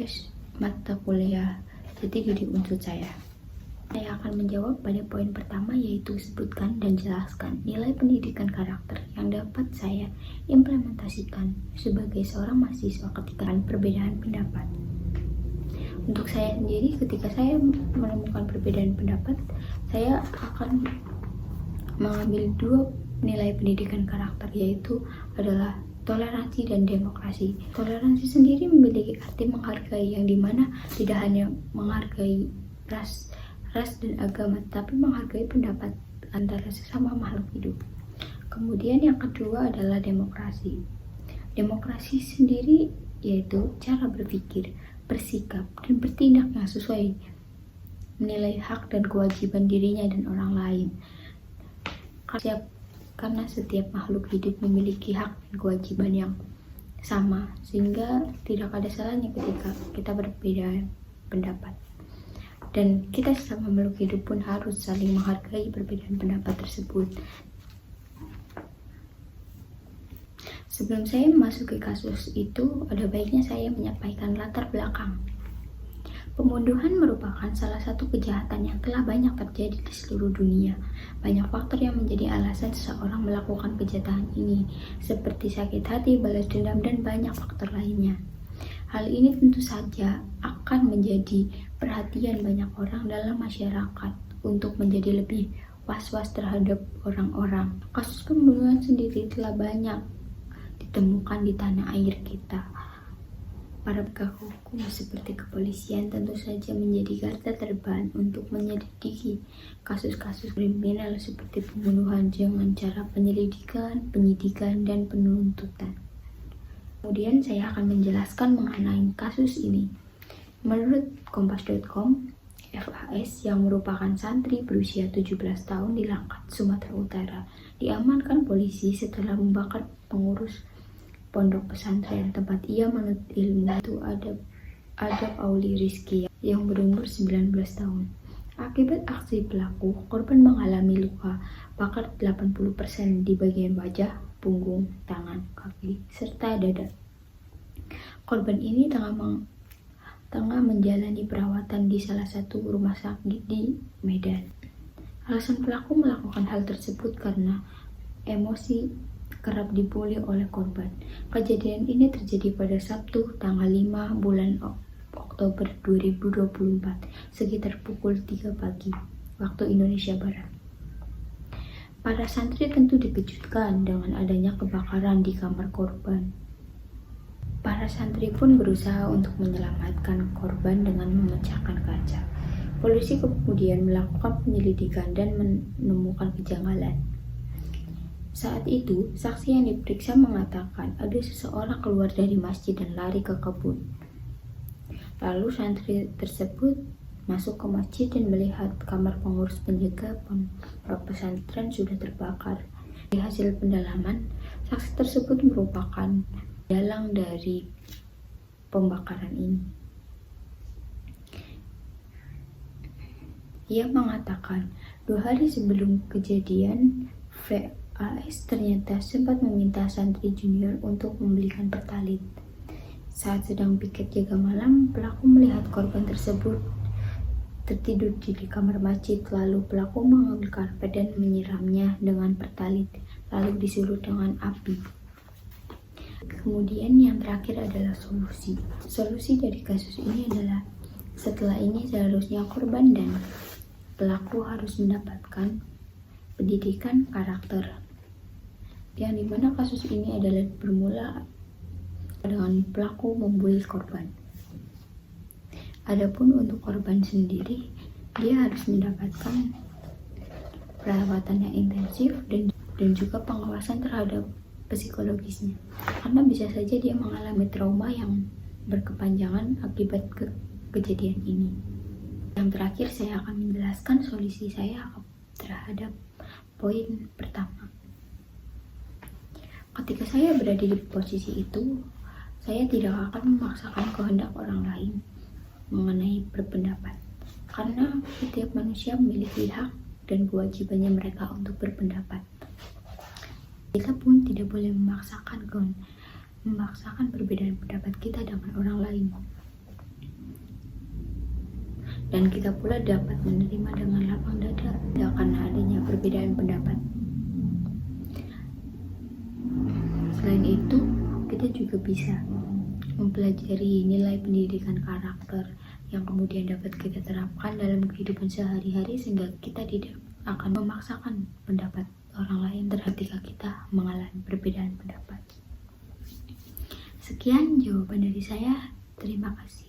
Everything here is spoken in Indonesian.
tugas mata kuliah jati diri untuk saya. Saya akan menjawab pada poin pertama, yaitu sebutkan dan jelaskan nilai pendidikan karakter yang dapat saya implementasikan sebagai seorang mahasiswa ketika perbedaan pendapat. Untuk saya sendiri, ketika saya menemukan perbedaan pendapat, saya akan mengambil dua nilai pendidikan karakter, yaitu adalah toleransi dan demokrasi. Toleransi sendiri memiliki arti menghargai, yang dimana tidak hanya menghargai ras dan agama, tapi menghargai pendapat antara sesama makhluk hidup. Kemudian yang kedua adalah demokrasi. Demokrasi sendiri yaitu cara berpikir, bersikap, dan bertindak yang sesuai menilai hak dan kewajiban dirinya dan orang lain. Karena setiap makhluk hidup memiliki hak dan kewajiban yang sama, sehingga tidak ada salahnya ketika kita berbeda pendapat. Dan kita sesama makhluk hidup pun harus saling menghargai perbedaan pendapat tersebut. Sebelum saya memasuki kasus itu, ada baiknya saya menyampaikan latar belakang. Pembunuhan merupakan salah satu kejahatan yang telah banyak terjadi di seluruh dunia. Banyak faktor yang menjadi alasan seseorang melakukan kejahatan ini, seperti sakit hati, balas dendam, dan banyak faktor lainnya. Hal ini tentu saja akan menjadi perhatian banyak orang dalam masyarakat untuk menjadi lebih was-was terhadap orang-orang. Kasus pembunuhan sendiri telah banyak ditemukan di tanah air kita. Para penegak hukum seperti kepolisian tentu saja menjadi garda terdepan untuk menyelidiki kasus-kasus kriminal seperti pembunuhan dengan cara penyelidikan, penyidikan, dan penuntutan. Kemudian saya akan menjelaskan mengenai kasus ini. Menurut kompas.com, FAS yang merupakan santri berusia 17 tahun di Langkat, Sumatera Utara, diamankan polisi setelah membakar pengurus pondok pesantren tempat ia menuntut ilmu, itu Adab Auli Rizki yang berumur 19 tahun. Akibat aksi pelaku, korban mengalami luka bakar 80% di bagian wajah, punggung, tangan, kaki, serta dada. Korban ini tengah menjalani perawatan di salah satu rumah sakit di Medan. Alasan pelaku melakukan hal tersebut karena emosi kerap dibully oleh korban. Kejadian ini terjadi pada Sabtu, tanggal 5 bulan Oktober 2024, sekitar pukul 3 pagi, waktu Indonesia Barat. Para santri tentu dikejutkan dengan adanya kebakaran di kamar korban. Para santri pun berusaha untuk menyelamatkan korban dengan memecahkan kaca. Polisi kemudian melakukan penyelidikan dan menemukan kejanggalan. Saat itu, saksi yang diperiksa mengatakan ada seseorang keluar dari masjid dan lari ke kebun. Lalu santri tersebut masuk ke masjid dan melihat kamar pengurus penjaga pesantren sudah terbakar. Di hasil pendalaman, saksi tersebut merupakan dalang dari pembakaran ini. Ia mengatakan, 2 hari sebelum kejadian, VAS ternyata sempat meminta santri junior untuk membelikan pertalit. Saat sedang piket jaga malam, pelaku melihat korban tersebut tertidur di kamar masjid, lalu pelaku mengambil karpet dan menyiramnya dengan pertalit, lalu disulut dengan api. Kemudian yang terakhir adalah solusi. Solusi dari kasus ini adalah setelah ini seharusnya korban dan pelaku harus mendapatkan pendidikan karakter. Yang dimana kasus ini adalah bermula dengan pelaku membuli korban. Adapun untuk korban sendiri, dia harus mendapatkan perawatan yang intensif dan juga pengawasan terhadap psikologisnya, karena bisa saja dia mengalami trauma yang berkepanjangan akibat kejadian ini. Yang terakhir, saya akan menjelaskan solusi saya terhadap poin pertama. Ketika saya berada di posisi itu, saya tidak akan memaksakan kehendak orang lain mengenai berpendapat, karena setiap manusia memiliki hak dan kewajibannya mereka untuk berpendapat. Kita pun tidak boleh memaksakan perbedaan pendapat kita dengan orang lain. dan kita pula dapat menerima dengan lapang dada karena adanya perbedaan pendapat. Selain itu, kita juga bisa mempelajari nilai pendidikan karakter yang kemudian dapat kita terapkan dalam kehidupan sehari-hari sehingga kita tidak akan memaksakan pendapat orang lain ketika kita mengalami perbedaan pendapat. Sekian jawaban dari saya. Terima kasih.